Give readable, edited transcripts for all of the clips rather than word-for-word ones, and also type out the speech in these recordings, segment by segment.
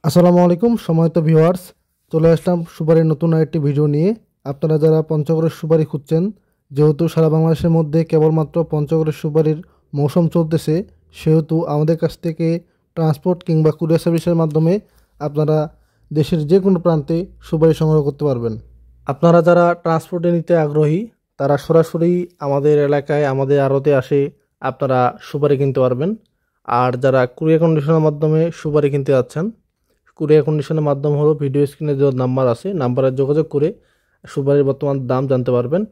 আসসালামু আলাইকুম সম্মানিত ভিউয়ার্স, চলে আসলাম সুপারির নতুন আরেকটি ভিডিও নিয়ে। আপনারা যারা পঞ্চগড়ের সুপারি খুঁজছেন, যেহেতু সারা বাংলাদেশের মধ্যে কেবলমাত্র পঞ্চগড়ের সুপারির মৌসুম চলতেছে, সেহেতু আমাদের কাছ থেকে ট্রান্সপোর্ট কিংবা কুরিয়ার সার্ভিসের মাধ্যমে আপনারা দেশের যে কোনো প্রান্তে সুপারি সংগ্রহ করতে পারবেন। আপনারা যারা ট্রান্সপোর্টে নিতে আগ্রহী, তারা সরাসরি আমাদের এলাকায় আমাদের আড়তে আসে আপনারা সুপারি কিনতে পারবেন। আর যারা কুরিয়ার কন্ডিশনের মাধ্যমে সুপারি কিনতে যাচ্ছেন, কুরিয়ার কন্ডিশনের মাধ্যম হলো ভিডিও স্ক্রিনে যে নাম্বার আছে, নাম্বারে যোগাযোগ করে সুপারির বর্তমান দাম জানতে পারবেন।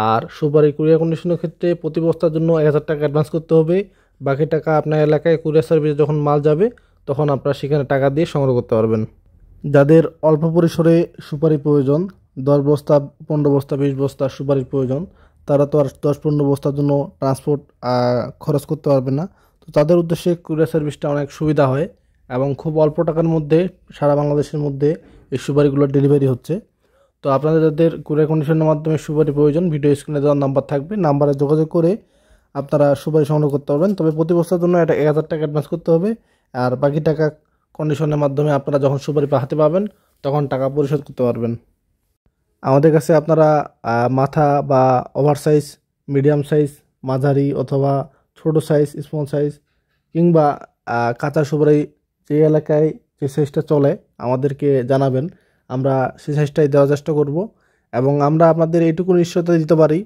আর সুপারি কুরিয়ার কন্ডিশনের ক্ষেত্রে প্রতি বস্তার জন্য 1000 টাকা অ্যাডভান্স করতে হবে। বাকি টাকা আপনার এলাকায় কুরিয়ার সার্ভিসে যখন মাল যাবে তখন আপনারা সেখানে টাকা দিয়ে সংগ্রহ করতে পারবেন। যাদের অল্প পরিসরে সুপারি প্রয়োজন, 10 বস্তা 15 বস্তা 20 বস্তা সুপারির প্রয়োজন, তারা তো আর 10-15 বস্তার জন্য ট্রান্সপোর্ট খরচ করতে পারবে না। তো তাদের উদ্দেশ্যে কুরিয়ার সার্ভিসটা অনেক সুবিধা হয় এবং খুব অল্প টাকার মধ্যে সারা বাংলাদেশের মধ্যে এই সুপারিগুলোর ডেলিভারি হচ্ছে। তো আপনাদের যাদের কুরিয়ার কন্ডিশনের মাধ্যমে সুপারি প্রয়োজন, ভিডিও স্ক্রিনে দেওয়ার নাম্বার থাকবে, নাম্বারে যোগাযোগ করে আপনারা সুপারি সংগ্রহ করতে পারবেন। তবে প্রতি বস্তার জন্য এটা 1000 টাকা অ্যাডভান্স করতে হবে। আর বাকি টাকা কন্ডিশনের মাধ্যমে আপনারা যখন সুপারি হাতে পাবেন তখন টাকা পরিশোধ করতে পারবেন। আমাদের কাছে আপনারা মাথা বা ওভার সাইজ, মিডিয়াম সাইজ, মাঝারি অথবা ছোট সাইজ, স্মল সাইজ কিংবা কাঁচা সুপারি যে এলাকায় যে সাইজটা চলে আমাদেরকে জানাবেন, আমরা সেই সাইজটাই দেওয়ার চেষ্টা করব। এবং আমরা আপনাদের এইটুকু নিশ্চয়তা দিতে পারি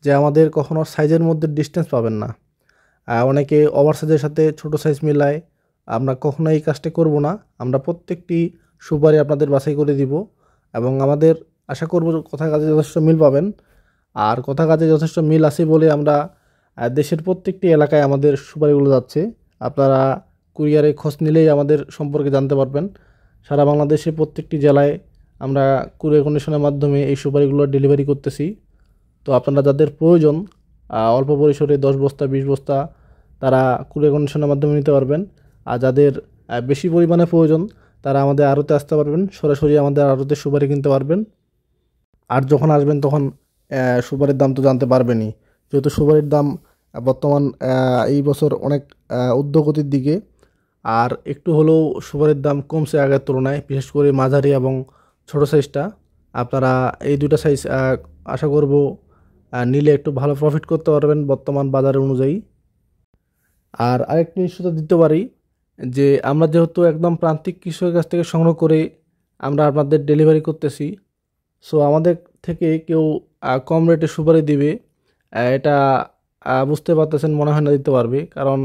যে আমাদের কখনো সাইজের মধ্যে ডিস্টেন্স পাবেন না। অনেকে ওভার সাইজের সাথে ছোট সাইজ মিলায়, আমরা কখনো এই কাজটা করব না। আমরা প্রত্যেকটি সুপারি আপনাদের বাছাই করে দিব এবং আমাদের আশা করব কথা কাজে যথেষ্ট মিল পাবেন। আর কথা কাজে যথেষ্ট মিল আছে বলে আমরা দেশের প্রত্যেকটি এলাকায় আমাদের সুপারিগুলো যাচ্ছে। আপনারা কুরিয়ারে খোঁজ নিলেই আমাদের সম্পর্কে জানতে পারবেন। সারা বাংলাদেশে প্রত্যেকটি জেলায় আমরা কুরিয়ার কন্ডিশনের মাধ্যমে এই সুপারিগুলো ডেলিভারি করতেছি। তো আপনারা যাদের প্রয়োজন অল্প পরিসরে 10 বস্তা 20 বস্তা, তারা কুরিয়ার কন্ডিশনের মাধ্যমে নিতে পারবেন। আর যাদের বেশি পরিমাণে প্রয়োজন, তারা আমাদের আড়তে আসতে পারবেন, সরাসরি আমাদের আড়তে সুপারি কিনতে পারবেন। আর যখন আসবেন তখন সুপারির দাম তো জানতে পারবেনই, যেহেতু সুপারির দাম বর্তমান এই বছর অনেক ঊর্ধ্বগতির দিকে। আর একটু হলেও সুপারির দাম কমছে আগের তুলনায়, বিশেষ করে মাঝারি এবং ছোটো সাইজটা। আপনারা এই দুইটা সাইজ আশা করব নিলে একটু ভালো প্রফিট করতে পারবেন বর্তমান বাজার অনুযায়ী। আর আরেকটি নিশ্চয়তা দিতে পারি যে আমরা যেহেতু একদম প্রান্তিক কৃষকের কাছ থেকে সংগ্রহ করে আমরা আপনাদের ডেলিভারি করতেছি, সো আমাদের থেকে কেউ কম রেটে সুপারি দিবে এটা বুঝতে পারতেছেন মনে হয় না দিতে পারবে। কারণ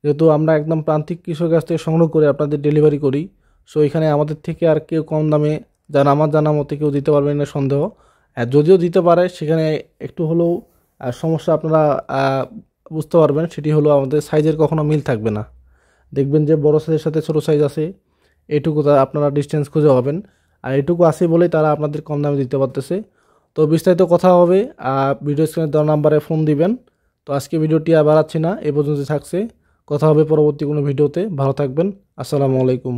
যেহেতু আমরা একদম প্রান্তিক কৃষকের কাছ থেকে সংগ্রহ করে আপনাদের ডেলিভারি করি, সো এখানে আমাদের থেকে আর কেউ কম দামে আমার জানা মতে কেউ দিতে পারবে না সন্দেহ। যদিও দিতে পারে, সেখানে একটু হলেও সমস্যা আপনারা বুঝতে পারবেন। সেটি হলো আমাদের সাইজের কখনো মিল থাকবে না। দেখবেন যে বড় সাইজের সাথে ছোটো সাইজ আছে, এটুকু আপনারা ডিস্টেন্স খুঁজে পাবেন। আর এটুকু আছে বলেই তারা আপনাদের কম দামে দিতে পারতেছে। তো বিস্তারিত কথা হবে, ভিডিও স্ক্রিনে দেওয়া নাম্বারে ফোন দিবেন। তো আজকে ভিডিওটি আর বাড়াচ্ছি না, এ পর্যন্ত থাকছে। কথা হবে পরবর্তী কোনো ভিডিওতে। ভালো থাকবেন। আসসালামু আলাইকুম।